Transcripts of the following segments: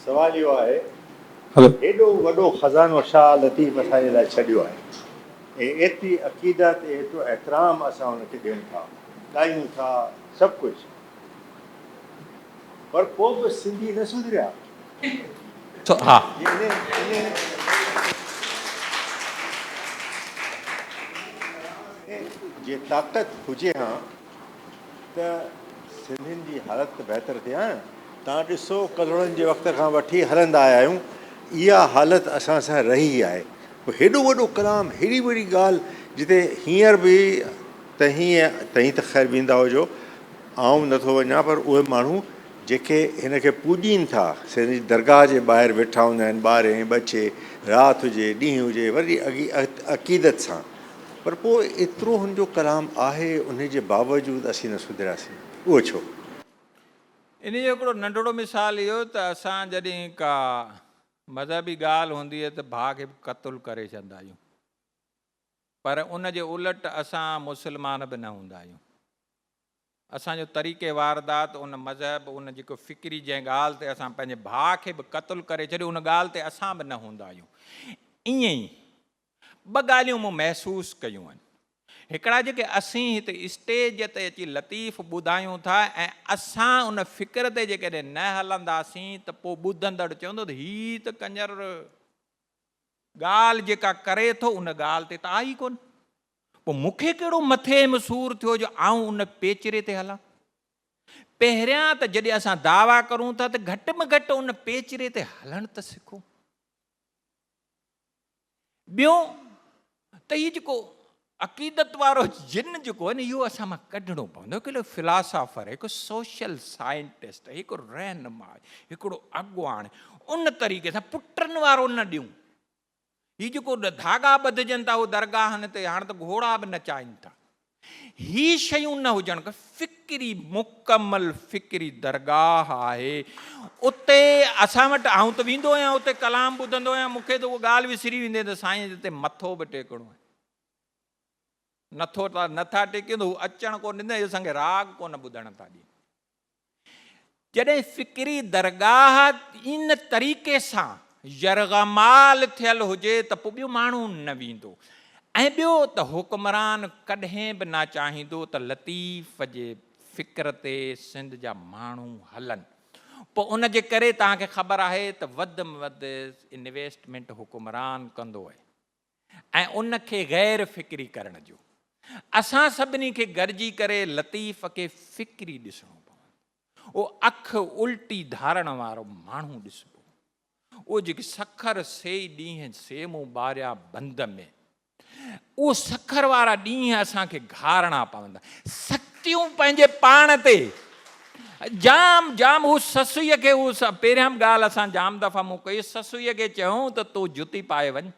सवाल इहो आहे, हलो हेॾो वॾो ख़ज़ानो शाह लतीफ़ असांजे लाइ छॾियो आहे ऐं एतिरी अक़ीदत एतिरो एतिराम असां हुनखे ॾियूं था, ॻायूं था, सभु कुझु, पर पोइ बि सिंधी न सुधरिया। हा जे ताक़त हुजे हा त सिंधियुनि जी हालत बहितर थिए हा। तव्हां ॾिसो कलड़नि जे वक़्त खां वठी हलंदा आया आहियूं, इहा हालत असां सां रही आहे। पोइ हेॾो वॾो कलाम, हेॾी वॾी ॻाल्हि, जिते हींअर बि तव्हीं त ख़ैरु वेंदा हुजो, आउं नथो वञा, पर उहे माण्हू जेके हिन खे पूॼीनि था, सिंधी दरगाह जे ॿाहिरि वेठा हूंदा आहिनि, ॿारहें ॿचे, राति हुजे ॾींहुं हुजे, वरी अक़ीदत सां, पर पोइ एतिरो हुनजो कलाम आहे, उन जे बावजूदि असीं न सुधरियासीं। उहो छो? इन जो हिकिड़ो नंढड़ो मिसाल इहो त असां जॾहिं का मज़हबी ॻाल्हि हूंदी आहे त भाउ खे क़तलु करे छॾंदा आहियूं, पर उन जे उलट असां मुस्लमान बि न हूंदा आहियूं। असांजो तरीक़े वारदात, उन मज़हब, उन जेको फ़िक्री जंहिं ॻाल्हि ते असां पंहिंजे भाउ खे बि क़तलु करे छॾियो, उन ॻाल्हि ते असां बि न हूंदा आहियूं। ईअं ई ॿ ॻाल्हियूं मूं महसूसु कयूं आहिनि। हिकिड़ा जेके असीं हिते स्टेज ते अची लतीफ़ ॿुधायूं था ऐं असां उन फ़िक्र ते जेकॾहिं न हलंदासीं त पोइ ॿुधंदड़ चवंदो त हीअ त कंजर ॻाल्हि जेका करे थो उन ॻाल्हि ते त आई कोन, पोइ मूंखे कहिड़ो मथे मसूर थियो जो आऊं उन पेचरे ते हलां। पहिरियां त जॾहिं असां दावा करूं था त घटि में घटि उन पेचरे ते हलणु त सिखो। ॿियो त इहो जेको अक़ीदत वारो जिन जेको आहे न, इहो असां मां कढणो पवंदो। हिकिड़ो फिलासफ़र, हिकु सोशल साइंटिस्ट, हिकिड़ो रहनुमा, हिकिड़ो अॻुवाण, उन तरीक़े सां पुटनि वारो न ॾियूं। हीअ जेको धागा ॿधजनि था उहे दरगाहनि ते, हाणे त घोड़ा बि नचाइनि था, ही शयूं न हुजनि। फ़िक्री मुकमल फ़िक्री दरगाह आहे, उते असां वटि आऊं त वेंदो आहियां, उते कलाम ॿुधंदो आहियां, मूंखे त उहा ॻाल्हि विसरी वेंदी त साईं हिते मथो बि टेकणो आहे। नथो नथा टेकियो त हू अचणु कोन ॾींदा, असांखे राग कोन ॿुधण था ॾियनि। जॾहिं फ़िक्री दरगाह इन तरीक़े सां यरगमाल थियल हुजे त पोइ ॿियो माण्हू न वेंदो। ऐं ॿियो त हुक्मरान कॾहिं बि न चाहींदो त लतीफ़ जे फ़िक्र ते सिंध जा माण्हू हलनि। पोइ उन जे करे तव्हांखे ख़बर आहे त वधि में वधि इन्वेस्टमेंट हुक्मरान कंदो आहे ऐं उनखे गैर फ़िक्री करण जो। असां सभिनी खे गॾिजी करे लतीफ़ खे फ़िक्री ॾिसणो पवंदो। उहो अखि उल्टी धारण वारो माण्हू ॾिसबो, उहो जेके सखर सेई ॾींहं सेमूं ॿारिया बंद में, उहो सखर वारा ॾींहं असांखे घारणा पवंदा। सख़्तियूं पंहिंजे पाण ते जाम जाम, हू ससुईअ खे, हू पहिरियां बि ॻाल्हि असां जाम दफ़ा मूं कई, ससुईअ खे चयूं त तूं जुती पाए वञ,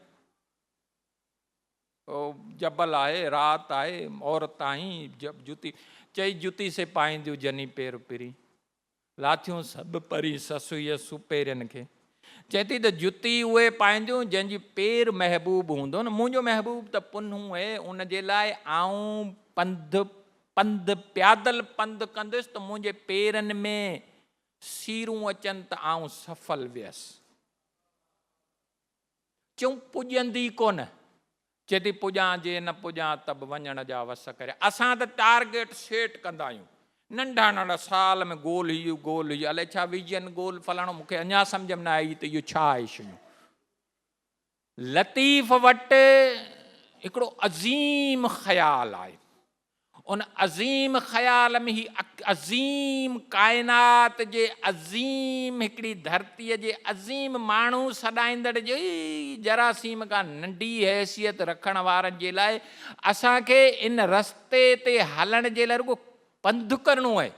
जबल आहे, राति आहे, औरत आहीं, जुती चई जुती से पाईंदियूं जनी पेर पिरी, लाथियूं सभु परी ससुईअ सुपेरनि खे। चए थी त जुती उहे पाईंदियूं जंहिंजी पेर महबूब हूंदो न, मुंहिंजो महबूब त पुन्नू आहे, उन जे लाइ आऊं पंधु प्यादल पंधु कंदुसि त मुंहिंजे पेरनि में सीरूं अचनि त आऊं सफल वियसि। चऊं पुॼंदी कोन, चए थी पुॼां जे न पुॼां त बि वञण जा वस करे। असां त टारगेट सेट कंदा आहियूं, नंढा नंढा साल में गोल हीअ अलाए छा विजन गोल फलाणो, मूंखे अञा सम्झ में न आई त इहो छा आहे शयूं। लतीफ़ वटि हिकिड़ो अज़ीम ख़्याल आहे, उन अज़ीम ख़्याल में ही अज़ीम काइनात जे अज़ीम हिकिड़ी धरतीअ जे अज़ीम माण्हू सॾाईंदड़ जे जरासीम खां नंढी हैसियत रखण वारनि जे लाइ असांखे इन रस्ते ते हलण जे लाइ रुगो पंधु करिणो आहे।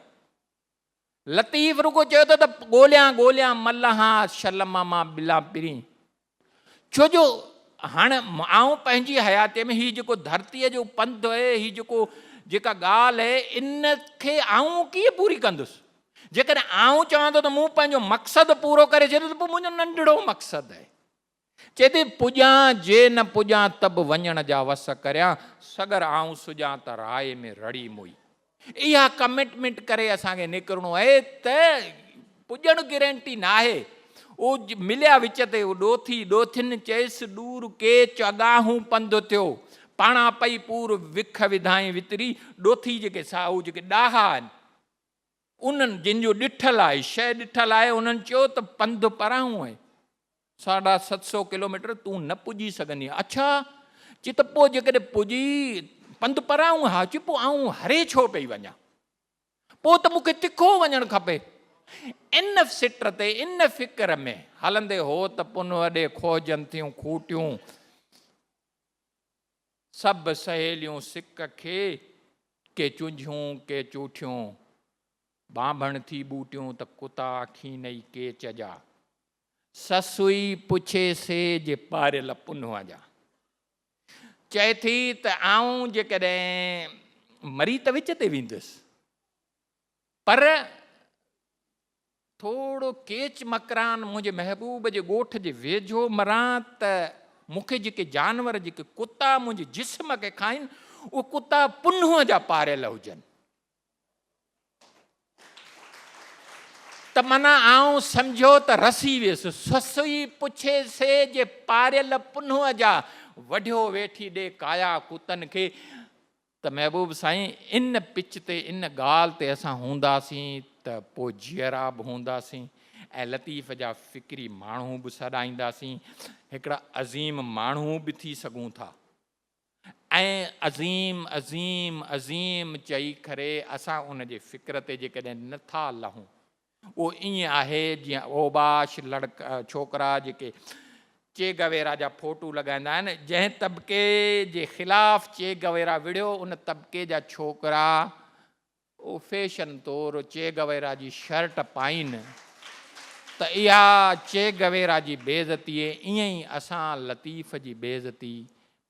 लतीफ़ रुगो चयो त ॻोल्हियां मल्हा शलम मां बिला पिरी, छो जो हाणे आऊं पंहिंजी हयातीअ में हीउ जेको धरतीअ जो पंधु आहे, हीउ जेका ॻाल्हि आहे, इनखे आऊं कीअं पूरी कंदुसि। जेकॾहिं आऊं चवां थो त मूं पंहिंजो मक़सदु पूरो करे छॾियो त पोइ मुंहिंजो नंढड़ो मक़सदु आहे। चए थी पुॼां जे न पुॼां त बि वञण जा वस करियां, सगर आऊं सुॼां त राय में रड़ी मुई। इहा कमिटमेंट करे असांखे निकिरणो आहे त पुॼणु गारंटी न आहे, मिलिया विच ते ॾोथी ॾोथियुनि चयसि ॾूर के चगाहूं पंधु थियो पाणा पई पूर विख विधाई वितरी। ॾोथी जेके साहू जेके ॾाहा आहिनि उन्हनि जिन जो ॾिठल आहे शइ ॾिठल आहे उन्हनि चयो त पंधु पराऊं आहे 750 किलोमीटर तूं न पुॼी सघंदी। अच्छा चई त पोइ जेकॾहिं पुॼी पंधु पराऊं हा चई पोइ आऊं हरे छो पई वञा, पोइ त मूंखे तिखो वञणु खपे। इन सिट ते इन फ़िक्र में हलंदे हो त पुन वॾे खोजनि थियूं खूटियूं सभु सहेलियूं सिक खे के चुंझियूं के चूठियूं बांभण थी बूटियूं त कुता खीनई के चजा ससुई पुछे से जे पारियल पुनवा जा। चए थी त आऊं जेकॾहिं मरी त विच ते वेंदुसि पर थोरो केच मकरान मुंहिंजे महबूब जे ॻोठ जे वेझो मरां त मूंखे जेके जानवर जेके कुता मुंहिंजे जिस्म खे खाइनि उहे कुता पुन्हूअ जा पारियल हुजनि। त माना आऊं सम्झो त रसी वियुसि ससुई पुछे से जे पारियल पुन्हूअ जा वढियो वेठी ॾे काया कुतनि खे। त महबूब साईं इन पिच ते इन ॻाल्हि ते असां हूंदासीं त पोइ जीअरा बि हूंदासीं ऐं लतीफ़ जा फ़िक्री माण्हू बि सॾाईंदासीं, हिकिड़ा अज़ीम माण्हू बि थी सघूं था। ऐं अज़ीम अज़ीम अज़ीम चई करे असां उन जे फ़िक्र ते जेकॾहिं नथा लहूं उहो ईअं आहे जीअं ओबाश लड़का छोकिरा जेके चेगवेरा जा फ़ोटू लॻाईंदा आहिनि, जंहिं तबिके जे ख़िलाफ़ु चेगवेरा विढ़ियो उन तबिके जा छोकिरा उहो फैशन तौरु चेगवेरा जी शर्ट पाइनि त इहा चेगवेरा जी बेइज़तीअ ईअं ई असां लतीफ़ जी बेइज़ती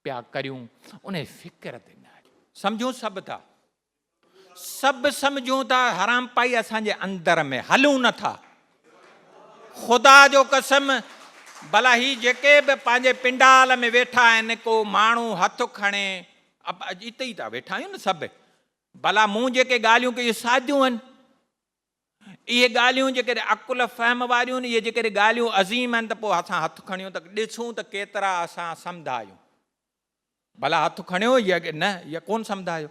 पिया करियूं उन फ़िक्र ते न सम्झूं सभु सम्झूं था हराम पाई असांजे अंदर में हलूं नथा। ख़ुदा जो कसम भला ही जेके बि पंहिंजे पिंडाल में वेठा आहिनि को माण्हू हथु खणे हिते ई था वेठा आहियूं न सभु भला मूं जेके ॻाल्हियूं कयूं सादियूं आहिनि इहे ॻाल्हियूं जेकॾहिं अकुल फ़हम वारियूं आहिनि इहे जेकॾहिं ॻाल्हियूं अज़ीम आहिनि त पोइ असां हथु खणियूं त ॾिसूं त केतिरा असां सम्झा आहियूं। भला हथु खणियो या न या कोन सम्झा आहियो।